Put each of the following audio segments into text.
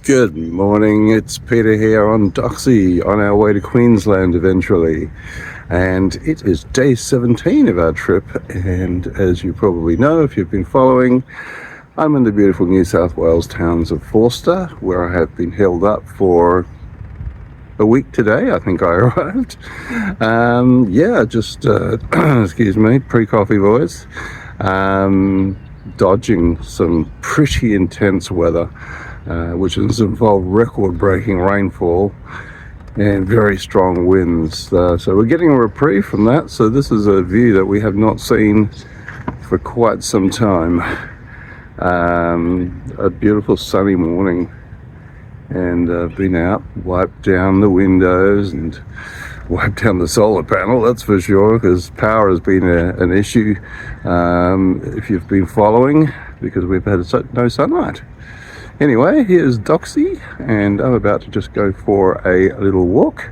Good morning, it's Peter here on Doxie, on our way to Queensland eventually. And it is day 17 of our trip, and as you probably know if you've been following, I'm in the beautiful New South Wales towns of Forster, where I have been held up for a week today. I think I arrived. Excuse me, pre-coffee voice. Dodging some pretty intense weather, which has involved record-breaking rainfall and very strong winds. So we're getting a reprieve from that. So this is a view that we have not seen for quite some time. A beautiful sunny morning, and I've been out, wiped down the windows and wiped down the solar panel, that's for sure, because power has been an issue if you've been following, because we've had no sunlight. Anyway, here's Doxie, and I'm about to just go for a little walk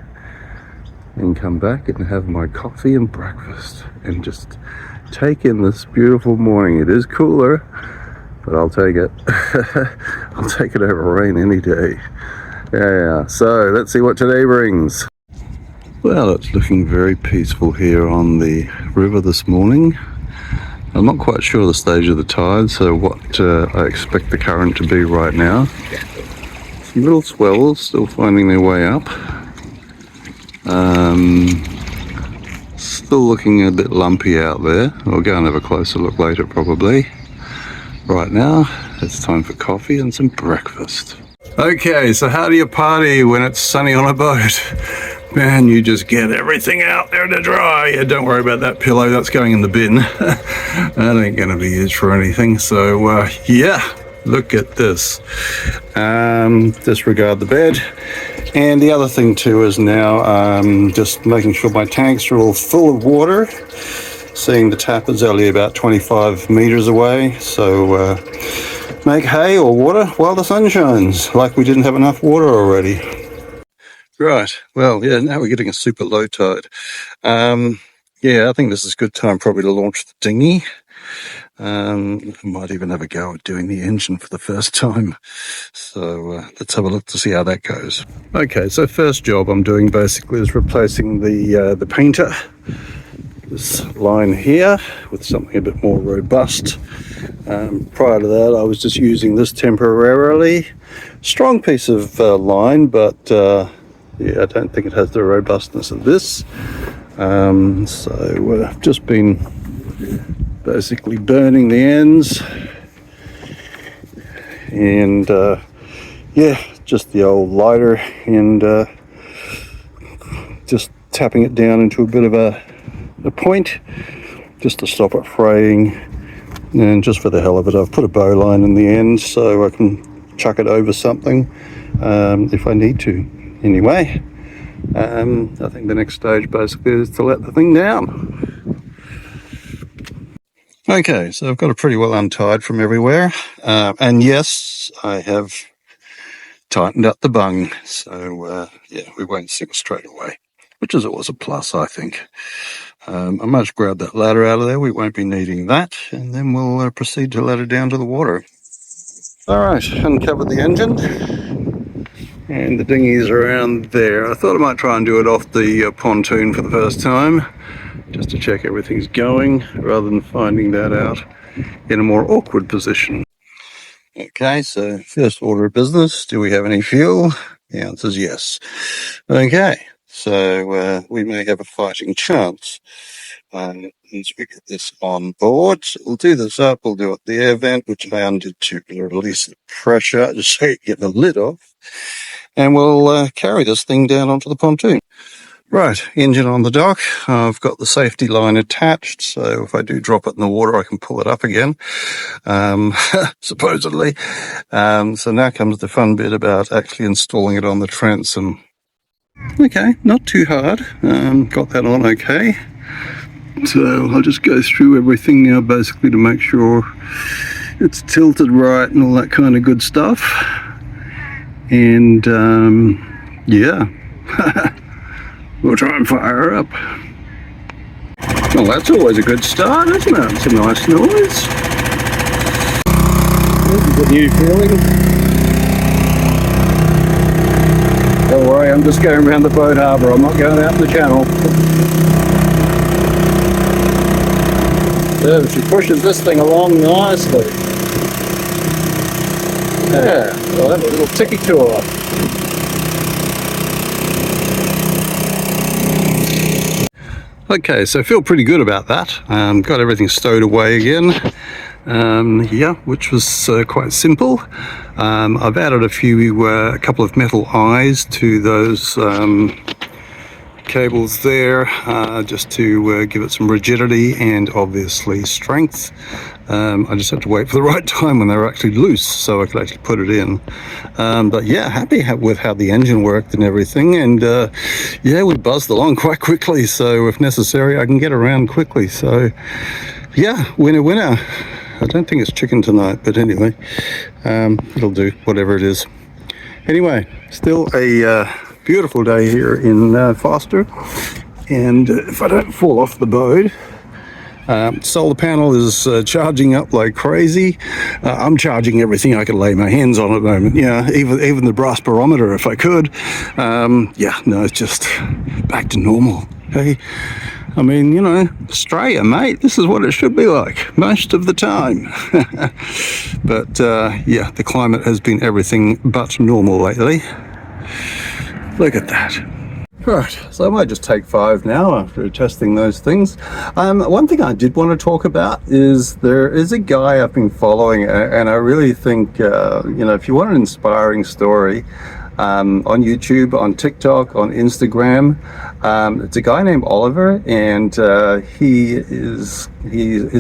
and come back and have my coffee and breakfast and just take in this beautiful morning. It is cooler, but I'll take it. I'll take it over rain any day. Yeah, so let's see what today brings. Well, it's looking very peaceful here on the river this morning. I'm not quite sure the stage of the tide, so what I expect the current to be right now. Some little swells still finding their way up. Still looking a bit lumpy out there. I'll go and have a closer look later probably. Right now, it's time for coffee and some breakfast. Okay, so how do you party when it's sunny on a boat? Man, you just get everything out there to dry. Yeah, don't worry about that pillow, that's going in the bin. That ain't gonna be used for anything. So yeah, look at this. Disregard the bed. And the other thing too is now just making sure my tanks are all full of water. Seeing the tap is only about 25 meters away, so make hay or water while the sun shines, like we didn't have enough water already. Right, well, yeah, now we're getting a super low tide. Yeah, I think this is a good time probably to launch the dinghy. Might even have a go at doing the engine for the first time. So let's have a look to see how that goes. Okay, so first job I'm doing basically is replacing the painter. This line here with something a bit more robust. Prior to that I was just using this temporarily. Strong piece of line, but yeah, I don't think it has the robustness of this. So I've just been basically burning the ends, and yeah, just the old lighter, and just tapping it down into a bit of a point just to stop it fraying. And just for the hell of it, I've put a bow line in the end so I can chuck it over something if I need to. Anyway, I think the next stage basically is to let the thing down. Okay, so I've got it pretty well untied from everywhere, and yes, I have tightened up the bung, so yeah, we won't sink straight away, which is always a plus, I think. I might just grab that ladder out of there, we won't be needing that, and then we'll proceed to let it down to the water. Alright, uncovered the engine, and the dinghy's around there. I thought I might try and do it off the pontoon for the first time, just to check everything's going, rather than finding that out in a more awkward position. Okay, so first order of business, do we have any fuel? The answer is yes. Okay. So we may have a fighting chance once we get this on board. So we'll do this up, we'll do it the air vent, which I undid to release the pressure, just so you get the lid off. And we'll carry this thing down onto the pontoon. Right, engine on the dock. I've got the safety line attached, so if I do drop it in the water, I can pull it up again, supposedly. So now comes the fun bit about actually installing it on the transom. Okay, not too hard. Got that on okay. So I'll just go through everything now basically to make sure it's tilted right and all that kind of good stuff. And yeah, we'll try and fire her up. Well, that's always a good start, isn't it? It's a nice noise. There's a good new feeling. Don't worry, I'm just going around the boat harbour. I'm not going out in the channel. So she pushes this thing along nicely. Yeah, well, have a little tiki tour. Okay, so I feel pretty good about that. Got everything stowed away again. Yeah, which was quite simple. I've added a couple of metal eyes to those cables there, just to give it some rigidity and obviously strength. I just had to wait for the right time when they were actually loose so I could actually put it in. But yeah, happy with how the engine worked and everything, and yeah, we buzzed along quite quickly, so if necessary I can get around quickly. So yeah, winner winner. I don't think it's chicken tonight, but anyway, it'll do, whatever it is. Anyway, still a beautiful day here in Forster, and if I don't fall off the boat, solar panel is charging up like crazy. I'm charging everything I can lay my hands on at the moment. Yeah, even the brass barometer if I could. Yeah, no, it's just back to normal. Hey, I mean, you know, Australia, mate, this is what it should be like most of the time. But yeah, the climate has been everything but normal lately. Look at that. Right, so I might just take 5 now after testing those things. One thing I did want to talk about is there is a guy I've been following, and I really think, you know, if you want an inspiring story, on YouTube, on TikTok, on Instagram, it's a guy named Oliver, and his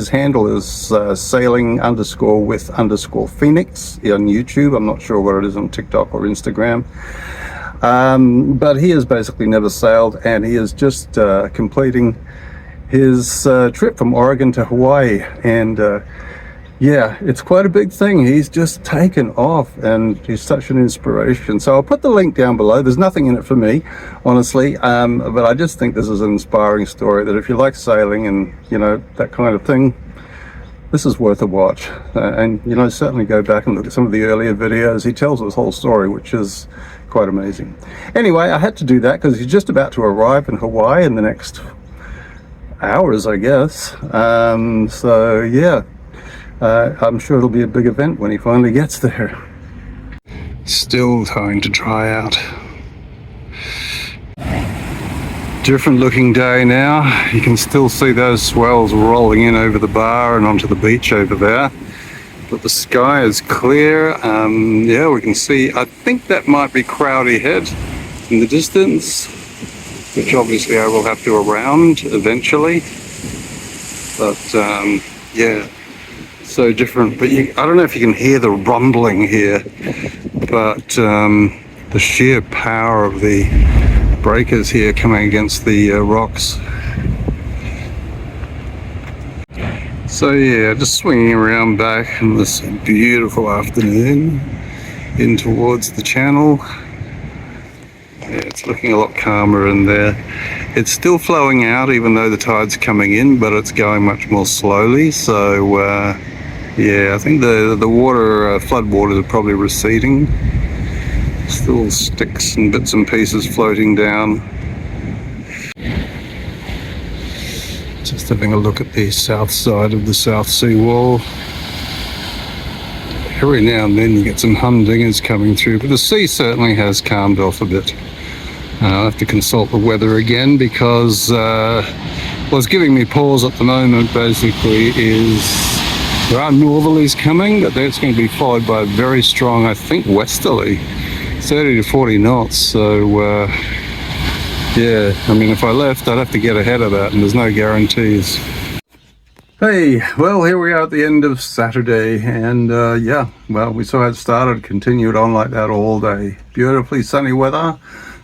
handle is sailing_with_Phoenix on YouTube. I'm not sure what it is on TikTok or Instagram. But he has basically never sailed, and he is just completing his trip from Oregon to Hawaii, and yeah, it's quite a big thing. He's just taken off, and he's such an inspiration. So I'll put the link down below. There's nothing in it for me, honestly, but I just think this is an inspiring story that if you like sailing and, you know, that kind of thing, this is worth a watch. And, you know, certainly go back and look at some of the earlier videos. He tells his whole story, which is quite amazing. Anyway, I had to do that because he's just about to arrive in Hawaii in the next hours, I guess. So yeah, I'm sure it'll be a big event when he finally gets there. Still trying to dry out. Different looking day now. You can still see those swells rolling in over the bar and onto the beach over there. But the sky is clear. Yeah, we can see, I think that might be Crowdy Head in the distance, which obviously I will have to around eventually. But yeah, so different. But I don't know if you can hear the rumbling here, but the sheer power of the breakers here coming against the rocks. So yeah, just swinging around back in this beautiful afternoon in towards the channel. Yeah, it's looking a lot calmer in there. It's still flowing out even though the tide's coming in, but it's going much more slowly. So yeah, I think the water, flood waters are probably receding. Still sticks and bits and pieces floating down. Just having a look at the south side of the South Sea wall. Every now and then you get some humdingers coming through, but the sea certainly has calmed off a bit. I'll have to consult the weather again because what's giving me pause at the moment basically is there are northerlies coming, but that's going to be followed by a very strong, I think, westerly, 30 to 40 knots. So yeah, I mean, if I left, I'd have to get ahead of that, and there's no guarantees. Hey, well, here we are at the end of Saturday, and yeah, well, we saw how it started, continued on like that all day. Beautifully sunny weather,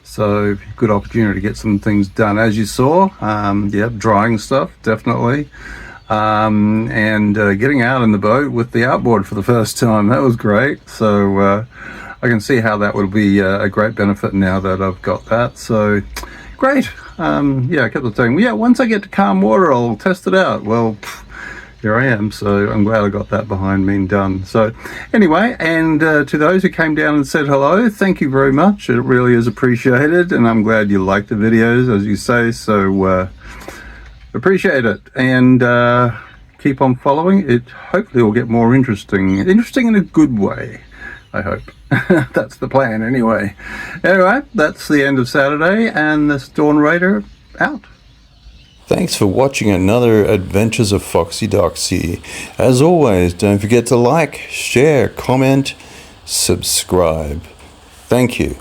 so good opportunity to get some things done, as you saw. Yeah, drying stuff, definitely. And getting out in the boat with the outboard for the first time, that was great. So I can see how that would be a great benefit now that I've got that. So great. Yeah, I kept on saying, yeah, once I get to calm water, I'll test it out. Well, here I am. So I'm glad I got that behind me and done. So anyway, and to those who came down and said hello, thank you very much. It really is appreciated, and I'm glad you like the videos, as you say. So appreciate it, and keep on following. It hopefully will get more interesting in a good way, I hope. That's the plan anyway. Anyway, that's the end of Saturday, and this Dawn Raider out. Thanks for watching another Adventures of Foxy Doxie. As always, don't forget to like, share, comment, subscribe. Thank you.